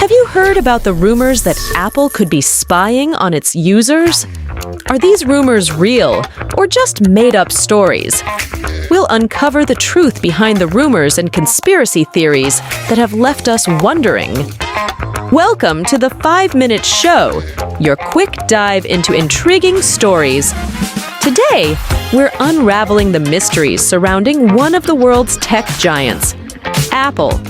Have you heard about the rumors that Apple could be spying on its users? Are these rumors real or just made-up stories? We'll uncover the truth behind the rumors and conspiracy theories that have left us wondering. Welcome to the 5-Minute Show, your quick dive into intriguing stories. Today, we're unraveling the mysteries surrounding one of the world's tech giants, Apple.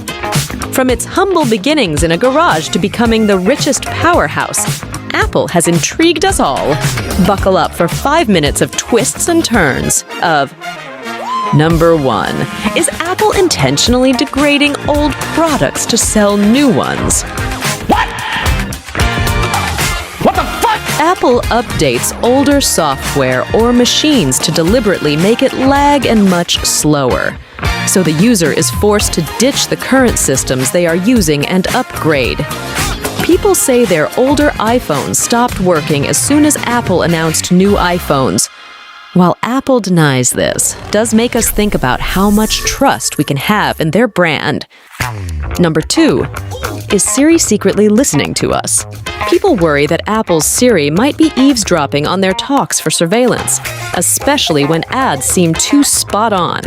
From its humble beginnings in a garage to becoming the richest powerhouse, Apple has intrigued us all. Buckle up for 5 minutes of twists and turns of Number 1. Is Apple intentionally degrading old products to sell new ones? What the fuck? Apple updates older software or machines to deliberately make it lag and much slower. So the user is forced to ditch the current systems they are using and upgrade. People say their older iPhones stopped working as soon as Apple announced new iPhones. While Apple denies this, does make us think about how much trust we can have in their brand. Number 2. Is Siri secretly listening to us? People worry that Apple's Siri might be eavesdropping on their talks for surveillance, especially when ads seem too spot on.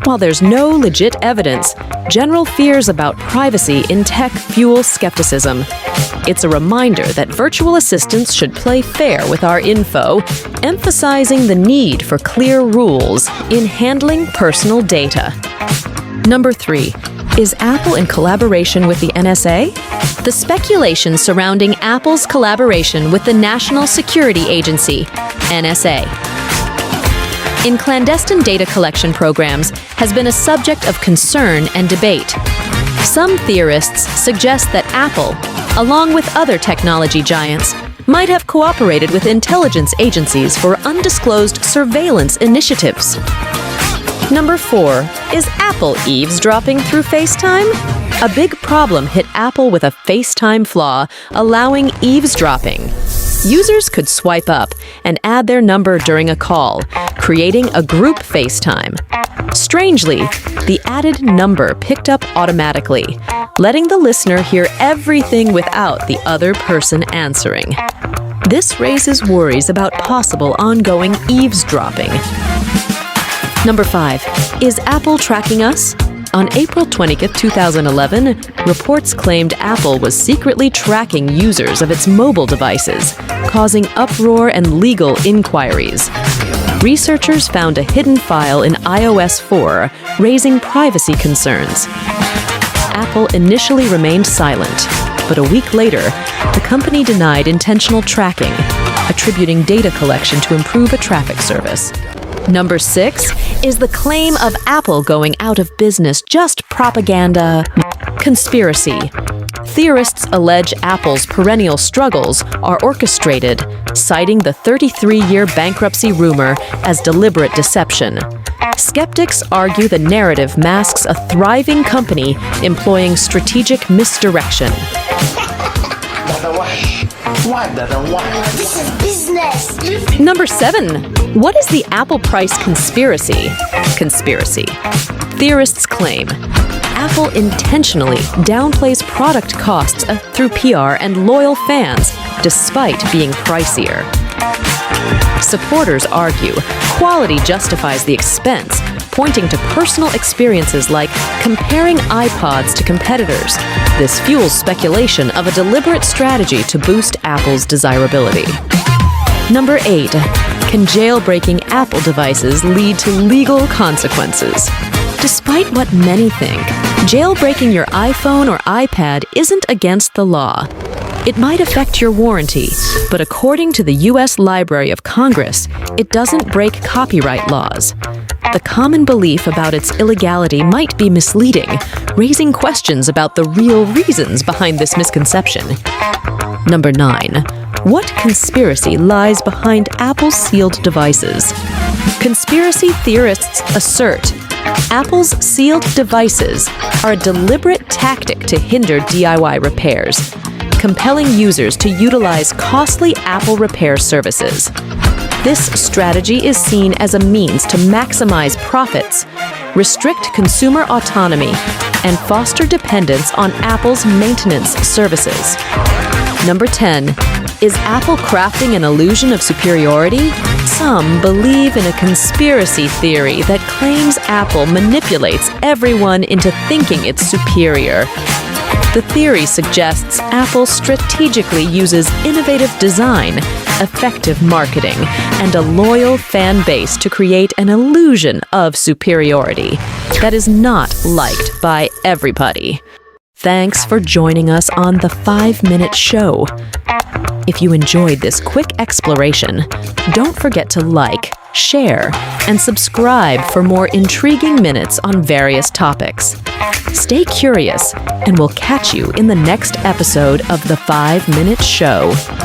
While there's no legit evidence, general fears about privacy in tech fuel skepticism. It's a reminder that virtual assistants should play fair with our info, emphasizing the need for clear rules in handling personal data. Number 3. Is Apple in collaboration with the NSA? The speculation surrounding Apple's collaboration with the National Security Agency, NSA, in clandestine data collection programs has been a subject of concern and debate. Some theorists suggest that Apple, along with other technology giants, might have cooperated with intelligence agencies for undisclosed surveillance initiatives. Number 4. Is Apple eavesdropping through FaceTime? A big problem hit Apple with a FaceTime flaw, allowing eavesdropping. Users could swipe up and add their number during a call, creating a group FaceTime. Strangely, the added number picked up automatically, letting the listener hear everything without the other person answering. This raises worries about possible ongoing eavesdropping. Number 5. Is Apple tracking us? On April 20, 2011, reports claimed Apple was secretly tracking users of its mobile devices, causing uproar and legal inquiries. Researchers found a hidden file in iOS 4, raising privacy concerns. Apple initially remained silent, but a week later, the company denied intentional tracking, attributing data collection to improve a traffic service. Number 6. Is the claim of Apple going out of business just propaganda? Conspiracy. Theorists allege Apple's perennial struggles are orchestrated, citing the 33-year bankruptcy rumor as deliberate deception. Skeptics argue the narrative masks a thriving company employing strategic misdirection. This is business. Number 7. What is the Apple price conspiracy? Conspiracy. Theorists claim Apple intentionally downplays product costs through PR and loyal fans, despite being pricier. Supporters argue quality justifies the expense, pointing to personal experiences like comparing iPods to competitors. This fuels speculation of a deliberate strategy to boost Apple's desirability. Number 8. Can jailbreaking Apple devices lead to legal consequences? Despite what many think, jailbreaking your iPhone or iPad isn't against the law. It might affect your warranty, but according to the U.S. Library of Congress, it doesn't break copyright laws. The common belief about its illegality might be misleading, raising questions about the real reasons behind this misconception. Number 9. What conspiracy lies behind Apple's sealed devices? Conspiracy theorists assert Apple's sealed devices are a deliberate tactic to hinder DIY repairs. compelling users to utilize costly Apple repair services. This strategy is seen as a means to maximize profits, restrict consumer autonomy, and foster dependence on Apple's maintenance services. Number 10. Is Apple crafting an illusion of superiority? Some believe in a conspiracy theory that claims Apple manipulates everyone into thinking it's superior. The theory suggests Apple strategically uses innovative design, effective marketing, and a loyal fan base to create an illusion of superiority that is not liked by everybody. Thanks for joining us on the 5-Minute Show. If you enjoyed this quick exploration, don't forget to like, share, and subscribe for more intriguing minutes on various topics. Stay curious, and we'll catch you in the next episode of the 5-Minute Show.